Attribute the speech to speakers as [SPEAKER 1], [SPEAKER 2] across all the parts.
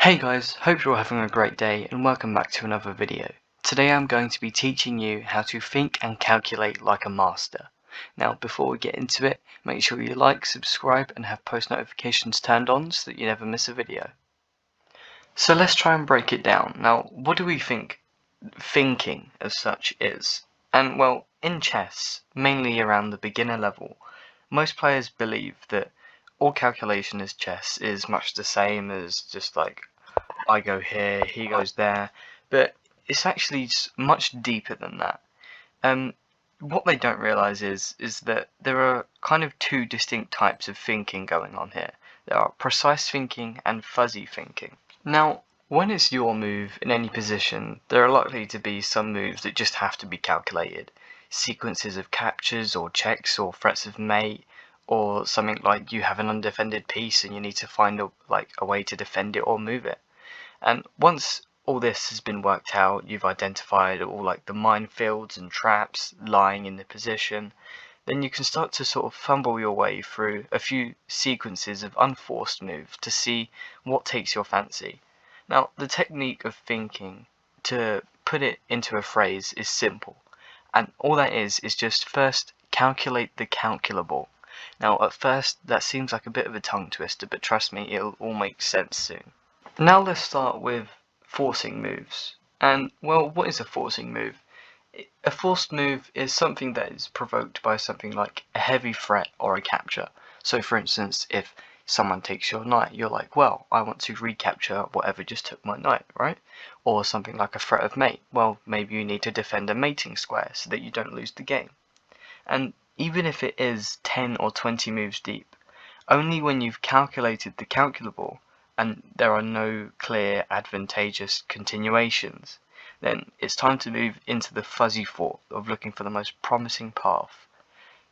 [SPEAKER 1] Hey guys, hope you're all having a great day and welcome back to another video. Today I'm going to be teaching you how to think and calculate like a master. Now before we get into it, make sure you like, subscribe and have post notifications turned on so that you never miss a video. So let's try and break it down. Now what do we think thinking as such is? And well, in chess, mainly around the beginner level, most players believe that all calculation as chess is much the same as just like I go here, he goes there, but it's actually much deeper than that. What they don't realize is that there are kind of two distinct types of thinking going on here. There are precise thinking and fuzzy thinking. Now, when it's your move in any position, there are likely to be some moves that just have to be calculated. Sequences of captures or checks or threats of mate, or something like you have an undefended piece and you need to find a way to defend it or move it. And once all this has been worked out, you've identified all like the minefields and traps lying in the position, then you can start to sort of fumble your way through a few sequences of unforced moves to see what takes your fancy. Now, the technique of thinking, to put it into a phrase, is simple. And all that is just first calculate the calculable. Now, at first, that seems like a bit of a tongue twister, but trust me, it'll all make sense soon. Now let's start with forcing moves. And well, what is a forcing move? A forced move is something that is provoked by something like a heavy threat or a capture. So for instance, if someone takes your knight, you're like, well, I want to recapture whatever just took my knight, right? Or something like a threat of mate. Well, maybe you need to defend a mating square so that you don't lose the game. And even if it is 10 or 20 moves deep, only when you've calculated the calculable and there are no clear advantageous continuations, then it's time to move into the fuzzy thought of looking for the most promising path.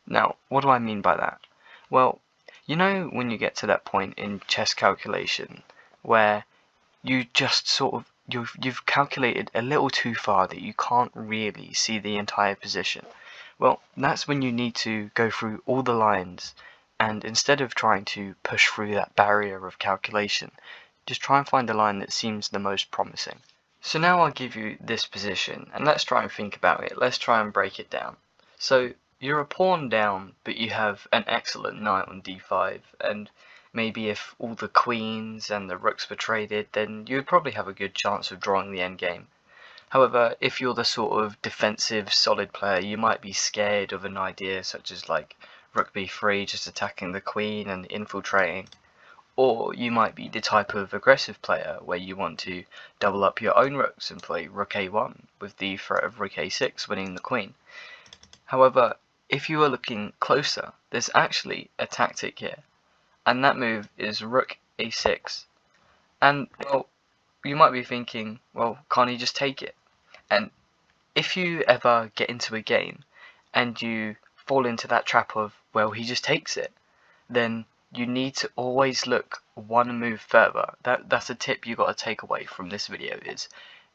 [SPEAKER 1] Now, what do I mean by that? Well, you know when you get to that point in chess calculation where you just sort of you've calculated a little too far that you can't really see the entire position. Well, that's when you need to go through all the lines and instead of trying to push through that barrier of calculation, just try and find the line that seems the most promising. So now I'll give you this position and let's try and think about it. Let's try and break it down. So you're a pawn down, but you have an excellent knight on d5, and maybe if all the queens and the rooks were traded, then you would probably have a good chance of drawing the endgame. However, if you're the sort of defensive, solid player, you might be scared of an idea such as like rook b3 just attacking the queen and infiltrating. Or you might be the type of aggressive player where you want to double up your own rooks and play rook a1 with the threat of rook a6 winning the queen. However, if you are looking closer, there's actually a tactic here, and that move is rook a6. And well, you might be thinking, well, can't he just take it? And if you ever get into a game and you fall into that trap of, well, he just takes it, then you need to always look one move further. That's a tip you got to take away from this video is,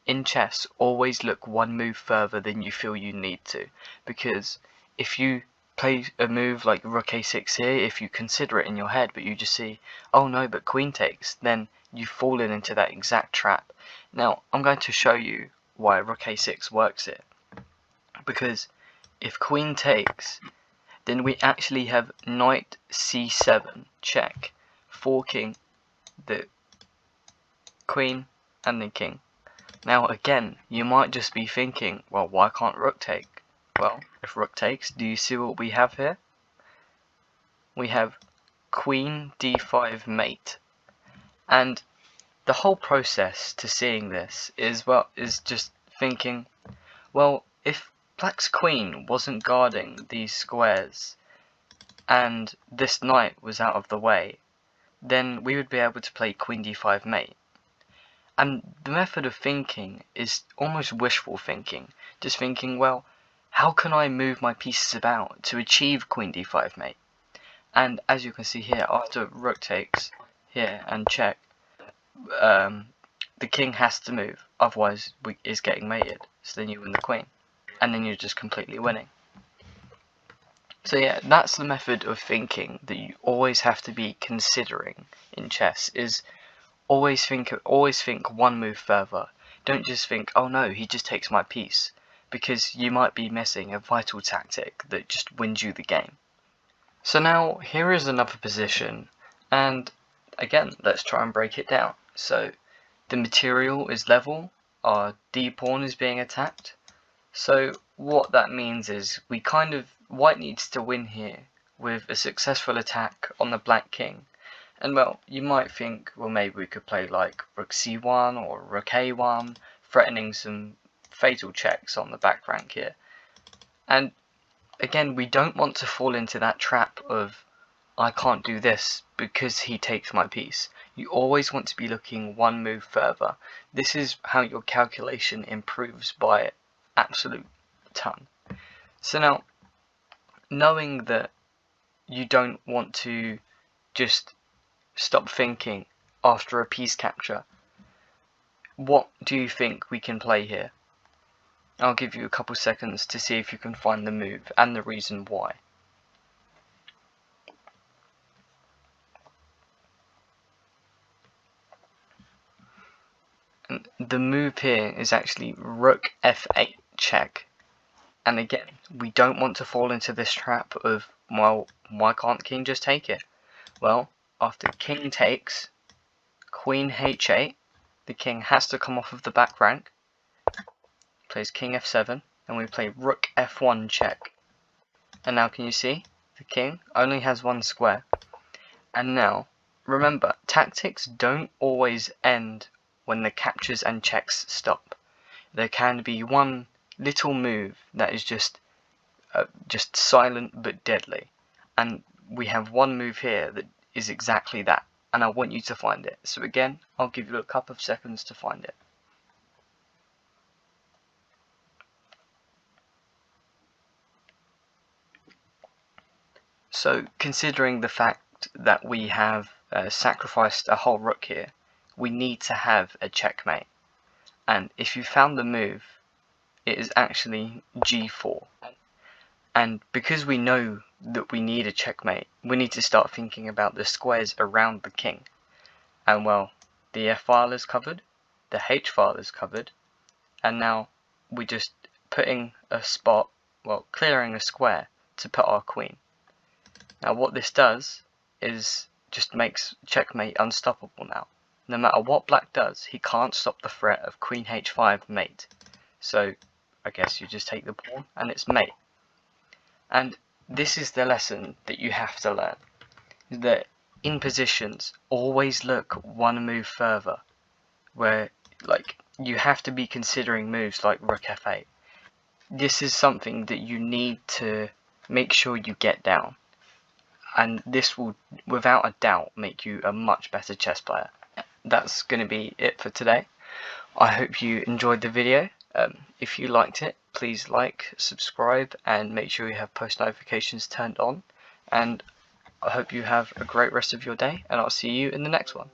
[SPEAKER 1] in chess, always look one move further than you feel you need to. Because if you play a move like rook a6 here, if you consider it in your head, but you just see, oh no, but queen takes, then you've fallen into that exact trap. Now, I'm going to show you why rook a6 works here. Because if queen takes, then we actually have knight c7 check, forking the queen and the king. Now again, you might just be thinking, well, why can't rook take? Well, if rook takes, do you see what we have here? We have queen d5 mate. And the whole process to seeing this is just thinking, well, if black's queen wasn't guarding these squares and this knight was out of the way, then we would be able to play queen d5 mate. And the method of thinking is almost wishful thinking, just thinking, well, how can I move my pieces about to achieve queen d5 mate? And as you can see here, after rook takes here and check, the king has to move, otherwise is getting mated, so then you win the queen, and then you're just completely winning. So yeah, that's the method of thinking that you always have to be considering in chess, is always think one move further. Don't just think, oh no, he just takes my piece, because you might be missing a vital tactic that just wins you the game. So now here is another position, and again let's try and break it down. So the material is level, our D pawn is being attacked. So what that means is white needs to win here with a successful attack on the black king. And well, you might think, well, maybe we could play like rook c1 or rook a1, threatening some fatal checks on the back rank here. And again, we don't want to fall into that trap of, I can't do this because he takes my piece. You always want to be looking one move further. This is how your calculation improves by an absolute ton. So now, knowing that you don't want to just stop thinking after a piece capture, what do you think we can play here? I'll give you a couple seconds to see if you can find the move and the reason why. And the move here is actually rook f8 check. And again, we don't want to fall into this trap of, well, why can't king just take it? Well, after king takes, queen h8, the king has to come off of the back rank, plays king f7, and we play rook f1 check. And now can you see? The king only has one square. And now, remember, tactics don't always end when the captures and checks stop. There can be one little move that is just silent but deadly. And we have one move here that is exactly that. And I want you to find it. So again, I'll give you a couple of seconds to find it. So considering the fact that we have sacrificed a whole rook here, we need to have a checkmate. And if you found the move, it is actually g4. And because we know that we need a checkmate, we need to start thinking about the squares around the king. And well, the f file is covered, the h file is covered, and now we're just putting a spot, well, clearing a square to put our queen. Now what this does is just makes checkmate unstoppable now. No matter what black does, he can't stop the threat of queen h5 mate. So I guess you just take the pawn and it's mate. And this is the lesson that you have to learn. That in positions, always look one move further. Where like you have to be considering moves like rook f8. This is something that you need to make sure you get down. And this will, without a doubt, make you a much better chess player. That's going to be it for today. I hope you enjoyed the video. If you liked it, please like, subscribe, and make sure you have post notifications turned on. And I hope you have a great rest of your day, and I'll see you in the next one.